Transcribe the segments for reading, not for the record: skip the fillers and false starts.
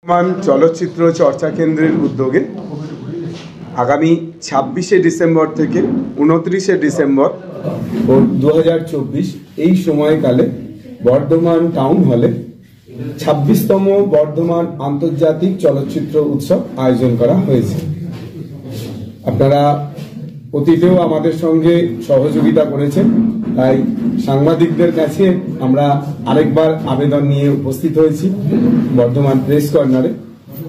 বর্ধমান চলচ্চিত্র চর্চা কেন্দ্রের উদ্যোগে আগামী ২৬শে ডিসেম্বর থেকে ২৯শে ডিসেম্বর ২০২৪ এই সময়কালে বর্ধমান টাউন হলে ২৬তম বর্ধমান আন্তর্জাতিক চলচ্চিত্র উৎসব আয়োজন করা হয়েছে। আপনারা অতীতেও আমাদের সঙ্গে সহযোগিতা করেছেন, তাই সাংবাদিকদের কাছে আমরা আরেকবার আবেদন নিয়ে উপস্থিত হয়েছি বর্ধমান প্রেস কর্নারে।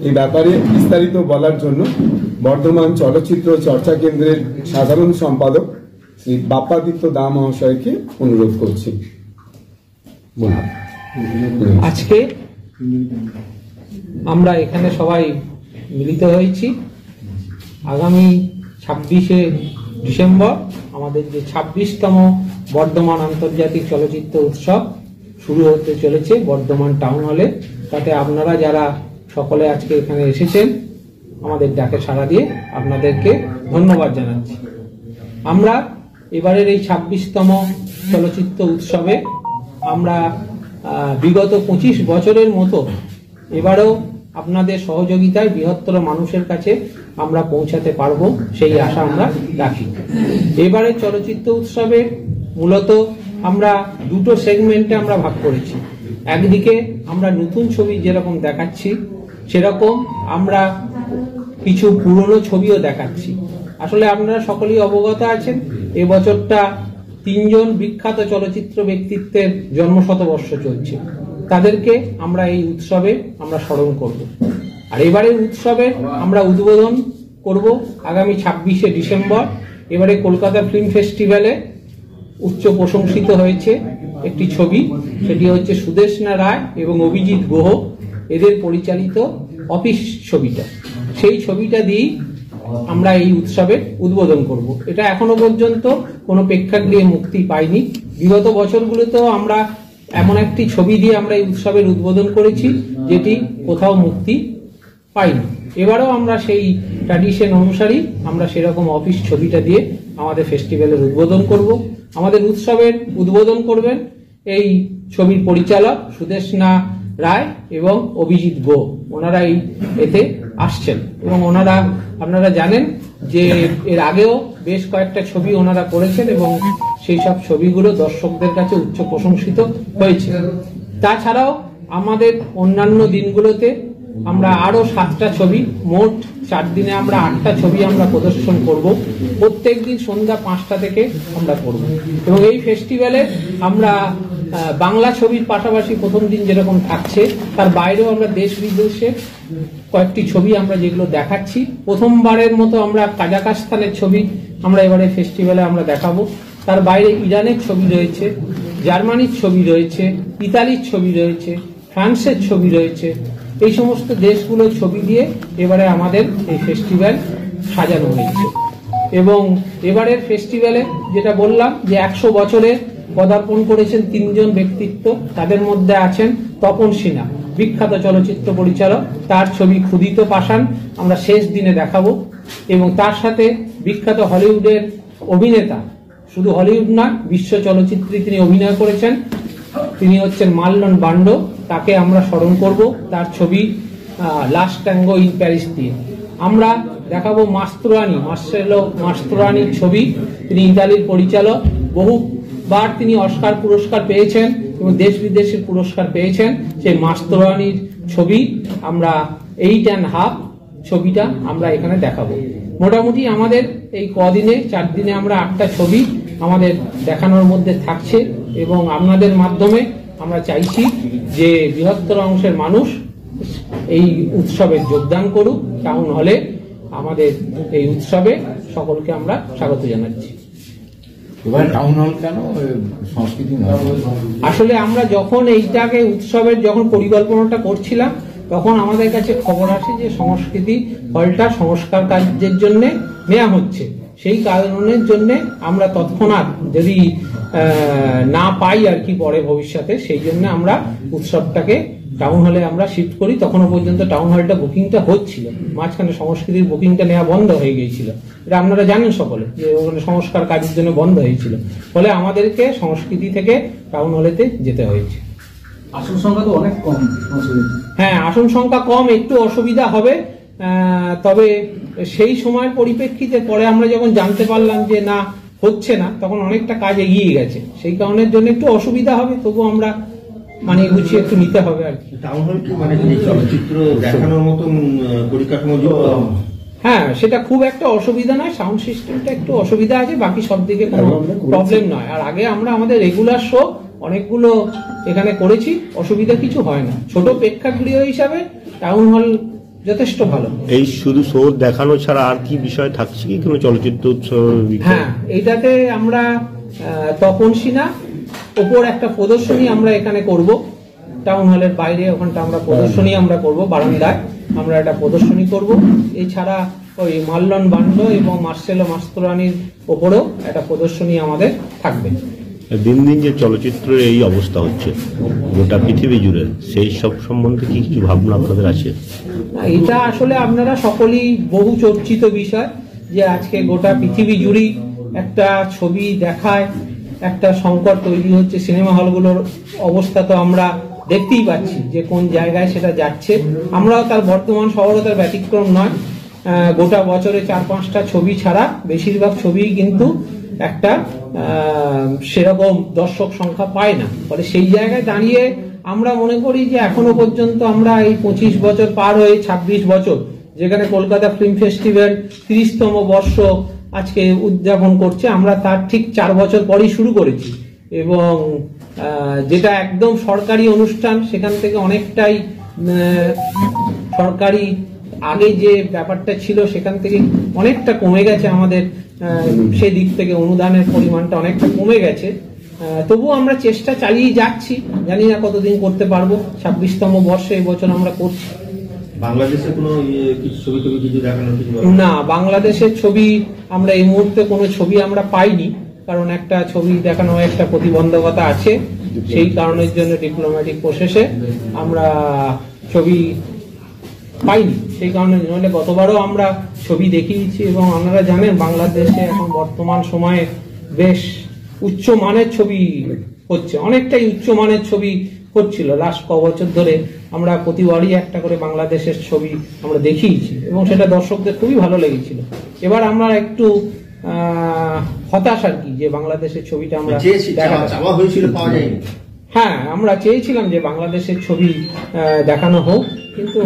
এই ব্যাপারে বিস্তারিত বলার জন্য বর্ধমান চলচ্চিত্র চর্চা কেন্দ্রের সাধারণ সম্পাদক শ্রী বাপ্পাদিত্য দা মহাশয়কে অনুরোধ করছি। আজকে আমরা এখানে সবাই মিলিত হয়েছি আগামী ২৬শে ডিসেম্বর আমাদের যে ২৬তম বর্ধমান আন্তর্জাতিক চলচ্চিত্র উৎসব শুরু হতে চলেছে বর্ধমান টাউন হলে। তাতে আপনারা যারা সকলে আজকে এখানে এসেছেন আমাদের ডাকে সাড়া দিয়ে আপনাদেরকে ধন্যবাদ জানাচ্ছি। আমরা এবারের এই ২৬তম চলচ্চিত্র উৎসবে আমরা বিগত ২৫ বছরের মতো এবারেও আপনাদের সহযোগিতায় বৃহত্তর মানুষের কাছে আমরা পৌঁছাতে পারবো সেই আশা আমরা রাখি। এবারে চলচ্চিত্র উৎসবে মূলত আমরা দুটো সেগমেন্টে আমরা ভাগ করেছি। একদিকে আমরা নতুন ছবি যেরকম দেখাচ্ছি সেরকম আমরা কিছু পুরনো ছবিও দেখাচ্ছি। আসলে আপনারা সকলেই অবগত আছেন এবছরটা ৩ জন বিখ্যাত চলচ্চিত্র ব্যক্তিত্বের জন্মশতবর্ষ চলছে, তাদেরকে আমরা এই উৎসবে আমরা স্মরণ করব। আর এবারের উৎসবে আমরা উদ্বোধন করব আগামী ২৬শে ডিসেম্বর। এবারে কলকাতা ফিল্ম ফেস্টিভ্যালে উচ্চ প্রশংসিত হয়েছে একটি ছবি, সেটি হচ্ছে সুদেষ্ণা রায় এবং অভিজিৎ গুহ এদের পরিচালিত অফিস ছবিটা। সেই ছবিটা দিয়েই আমরা এই উৎসবের উদ্বোধন করব। এটা এখনো পর্যন্ত কোনো প্রেক্ষাগৃহে মুক্তি পায়নি। বিগত বছরগুলোতেও আমরা এমন একটি ছবি দিয়ে আমরা এই উৎসবের উদ্বোধন করেছি যেটি কোথাও মুক্তি পাইনি। এবারেও আমরা সেই ট্র্যাডিশন অনুসারী আমরা সেরকম অফিস ছবিটা দিয়ে আমাদের ফেস্টিভ্যালের উদ্বোধন করব। আমাদের উৎসবের উদ্বোধন করবেন এই ছবির পরিচালক সুদেষ্ণা রায় এবং অভিজিৎ গুহ। ওনারা এই এতে আসছেন এবং ওনারা আপনারা জানেন যে এর আগেও বেশ কয়েকটা ছবি ওনারা করেছেন এবং সেই সব ছবিগুলো দর্শকদের কাছে উচ্চ প্রশংসিত হয়েছে। তাছাড়াও আমাদের অন্যান্য দিনগুলোতে আমরা আরো 7টা ছবি, মোট 4 দিনে আমরা 8টা ছবি আমরা প্রদর্শন করব। প্রত্যেক দিন সন্ধ্যা 5টা থেকে আমরা করব এবং এই ফেস্টিভ্যালে আমরা বাংলা ছবির পাশাপাশি প্রথম দিন যেরকম থাকছে তার বাইরেও আমরা দেশ বিদেশে কয়েকটি ছবি আমরা যেগুলো দেখাচ্ছি। প্রথমবারের মতো আমরা কাজাকস্তানের ছবি আমরা এবারে ফেস্টিভ্যালে আমরা দেখাবো। তার বাইরে ইরানের ছবি রয়েছে, জার্মানির ছবি রয়েছে, ইতালির ছবি রয়েছে, ফ্রান্সের ছবি রয়েছে। এই সমস্ত দেশগুলোর ছবি দিয়ে এবারে আমাদের এই ফেস্টিভ্যাল সাজানো হয়েছে। এবং এবারের ফেস্টিভ্যালে যেটা বললাম যে 100 বছরে পদার্পণ করেছেন 3 জন ব্যক্তিত্ব। তাদের মধ্যে আছেন তপন সিনহা, বিখ্যাত চলচ্চিত্র পরিচালক, তার ছবি ক্ষুধিত পাষাণ আমরা শেষ দিনে দেখাবো। এবং তার সাথে বিখ্যাত হলিউডের অভিনেতা, শুধু হলিউড না বিশ্ব চলচ্চিত্রে তিনি অভিনয় করেছেন, তিনি হচ্ছেন মার্লন ব্রান্ডো। তাকে আমরা স্মরণ করব তার ছবি লাস্ট ট্যাঙ্গো ইন প্যারিস দিয়ে। আমরা দেখাবো মাস্ত্রোয়ানি, মার্সেলো মাস্ত্রোয়ানির ছবি। তিনি ইতালির পরিচালক, বহুবার তিনি অস্কার পুরস্কার পেয়েছেন এবং দেশ বিদেশের পুরস্কার পেয়েছেন। সেই মাস্ত্রোয়ানির ছবি আমরা 8.5 ছবিটা আমরা এখানে দেখাবো। মোটামুটি আমাদের এই কদিনে 4 দিনে আমরা 8টা ছবি আমাদের দেখানোর মধ্যে থাকছে এবং আপনাদের মাধ্যমে আমরা চাইছি যে বৃহত্তর অংশের মানুষ এই উৎসবে যোগদান করুক। টাউন হলে আমাদের এই উৎসবে সকলকে আমরা স্বাগত জানাচ্ছি। টাউন হল কেন সংস্কৃতি? আসলে আমরা যখন এইটাকে উৎসবের যখন পরিকল্পনাটা করছিলাম তখন আমাদের কাছে খবর আসে যে সংস্কৃতি হলটা সংস্কার কাজের জন্য নেওয়া হচ্ছে। সেই কারণের জন্য আমরা তৎক্ষণাৎ যদি না পাই আর কি পরে ভবিষ্যতে, সেই জন্য আমরা উৎসবটাকে টাউন হলে আমরা শিফট করি। তখনও পর্যন্ত টাউন হলটা বুকিংটা হচ্ছিল, মাঝখানে সংস্কৃতির বুকিংটা নেওয়া বন্ধ হয়ে গিয়েছিল। এটা আপনারা জানেন সকলে যে ওখানে সংস্কার কাজের জন্য বন্ধ হয়েছিল, ফলে আমাদেরকে সংস্কৃতি থেকে টাউন হলেতে যেতে হয়েছে। আসল সংখ্যা তো অনেক কম। হ্যাঁ, আসন সংখ্যা কম, একটু অসুবিধা হবে, তবে সেই সময়ের পরিপ্রেক্ষিতে পরে আমরা যখন জানতে পারলাম যে না হচ্ছে না, তখন অনেকটা কাজ এগিয়ে গেছে, সেই কারণের জন্য একটু অসুবিধা হবে, তবু আমরা মানে গুছিয়ে একটু নিতে হবে আর কি। টাউন হল কি মানে চলচ্চিত্র দেখানোর মতন পরিকাঠামো? হ্যাঁ, সেটা খুব একটা অসুবিধা নয়, সাউন্ড সিস্টেমটা একটু অসুবিধা আছে, বাকি সব দিকে কোনো প্রবলেম নয়। আর আগে আমরা আমাদের রেগুলার শো অনেকগুলো এখানে করেছি, অসুবিধা কিছু হয় না। ছোট প্রেক্ষাগৃহ হিসাবে টাউন হল যথেষ্ট ভালো। এই শুধু শো দেখানো ছাড়া আর কি বিষয় থাকছে কি কোনো চলচ্চিত্র উৎসব? হ্যাঁ, এইটাতে আমরা তপন সিনহা ওপর একটা প্রদর্শনী আমরা এখানে করব, টাউন হলের বাইরে ওখানটা আমরা প্রদর্শনী আমরা করব, বারান্দায় আমরা একটা প্রদর্শনী করব। এছাড়া ওই মাল্লন বান্ড এবং মার্সেলো মাস্তরানির ওপরেও একটা প্রদর্শনী আমাদের থাকবে। দিন দিন যে চলচ্চিত্রের এই অবস্থা হচ্ছে গোটা পৃথিবী জুড়ে, সেই সব সম্বন্ধে কি কিছু ভাবনা আপনাদের আছে? এটা আসলে আপনারা সকলেই বহু চর্চিত বিষয় যে আজকে গোটা পৃথিবী জুড়েই একটা ছবি দেখায় একটা সংকট তৈরি হচ্ছে। সিনেমা হলগুলোর অবস্থা তো আমরা দেখতেই পাচ্ছি যে কোন জায়গায় সেটা যাচ্ছে। আমরাও তার বর্তমান শহরও তার ব্যতিক্রম নয়। গোটা বছরে 4-5টা ছবি ছাড়া বেশিরভাগ ছবি কিন্তু একটা সেরকম দর্শক সংখ্যা পায় না। ফলে সেই জায়গায় দাঁড়িয়ে আমরা মনে করি যে এখনো পর্যন্ত আমরা এই 25 বছর পার হয়ে 26 বছর, যেখানে কলকাতা ফিল্ম ফেস্টিভ্যাল 30তম বর্ষ আজকে উদযাপন করছে, আমরা তার ঠিক 4 বছর পরেই শুরু করেছি। এবং যেটা একদম সরকারি অনুষ্ঠান, সেখান থেকে অনেকটাই সরকারি আগে যে ব্যাপারটা ছিল সেখান থেকে অনেকটা কমে গেছে আমাদের, সেই দিক থেকে অনুদানের পরিমাণটা অনেকটা কমে গেছে। তবু আমরা চেষ্টা চালিয়ে যাচ্ছি, জানি না কতদিন করতে পারবো। 26তম বর্ষে এই বছর আমরা করছি। বাংলাদেশে কোনো কিছু ছবি কিছু দেখানো? না, বাংলাদেশের ছবি আমরা এই মুহূর্তে কোনো ছবি আমরা পাইনি, কারণ একটা ছবি দেখানো একটা প্রতিবন্ধকতা আছে, সেই কারণের জন্য ডিপ্লোম্যাটিক প্রসেসে আমরা ছবি পাইনি। সেই কারণে নইলে গতবারও আমরা ছবি দেখিয়েছি। এবং আপনারা জানেন বাংলাদেশে এখন বর্তমান সময়ে বেশ উচ্চমানের ছবি হচ্ছে, অনেকটাই উচ্চমানের ছবি হচ্ছিল। লাস্ট বছর ধরে আমরা প্রতিবারই একটা করে বাংলাদেশের ছবি আমরা দেখিয়েছি এবং সেটা দর্শকদের খুবই ভালো লেগেছিল। এবার আমরা একটু হতাশ আর কি যে বাংলাদেশের ছবিটা আমরা চাওয়া হয়েছিল, পাওয়া যায়নি। হ্যাঁ, আমরা চেয়েছিলাম যে বাংলাদেশের ছবি দেখানো হোক, কিন্তু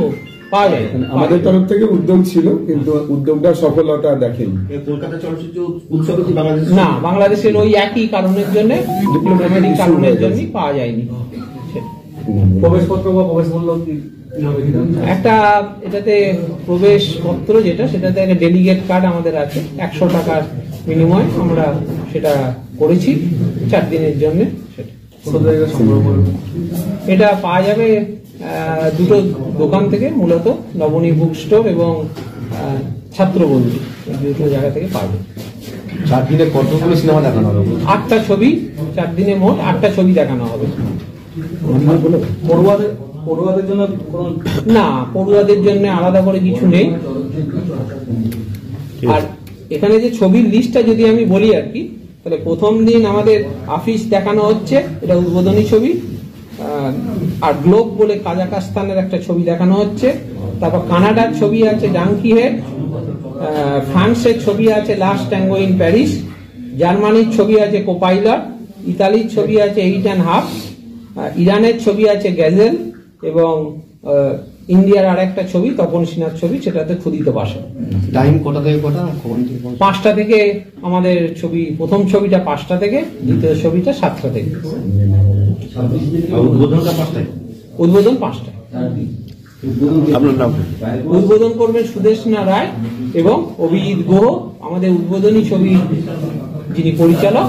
পাওয়া যায়। আমাদের তরফ থেকে উদ্যোগ ছিল, কিন্তু উদ্যোগটা সফলতা দেখেনি। কলকাতা চলচ্চিত্র উৎসবে কি বাংলাদেশ? না, বাংলাদেশের ওই একই কারণের জন্য, ডিপ্লোম্যাটিক কারণের জন্যই পাওয়া যায়নি। প্রবেশপত্র বা প্রবেশ মূল্য একটা এটাতে প্রবেশপত্র যেটা, সেটাতে একটা ডেলিগেট কার্ড আমাদের আছে, 100 টাকার বিনিময়ে আমরা সেটা করেছি 4 দিনের জন্য। এটা পাওয়া যাবে দুটো দোকান থেকে, মূলত নবনী বুক স্টোর এবং ছাত্রবন্ধু, দুটো জায়গা থেকে পাওয়া যাবে। 4 দিনে কতগুলো সিনেমা দেখানো হবে? 8টা ছবি, 4 দিনে মোট 8টা ছবি দেখানো হবে। পড়ুয়াদের জন্য না, পড়ুয়াদের জন্য আলাদা করে কিছু নেই। আর এখানে যে ছবির লিস্টটা যদি আমি বলি আর কি, তাহলে প্রথম দিন আমাদের আফিস দেখানো হচ্ছে, এটা উদ্বোধনী ছবি। আর গ্লোব বলে কাজাকস্তানের একটা ছবি দেখানো হচ্ছে। তারপর কানাডার ছবি আছে ডাঙ্কি হেড, ফ্রান্সের ছবি আছে লাস্ট ট্যাঙ্গো ইন প্যারিস, জার্মানির ছবি আছে কোপাইলার, ইতালির ছবি আছে 8.5, ইরানের ছবি আছে গ্যাজেল, এবং ইন্ডিয়ার আর একটা ছবি তপন সিনহার ছবি, সেটাতে ক্ষুদিত বাসা। টাইম কটা থেকে কটা? 5টা থেকে আমাদের ছবি, প্রথম ছবিটা 5টা থেকে, দ্বিতীয় ছবিটা 7টা থেকে। উদ্বোধনটা 5টায়? উদ্বোধন 5টায়। আপনার নাম? উদ্বোধন করবেন সুদেশনা রায় এবং অভিজিৎ গুহ, আমাদের উদ্বোধনী ছবি যিনি পরিচালক।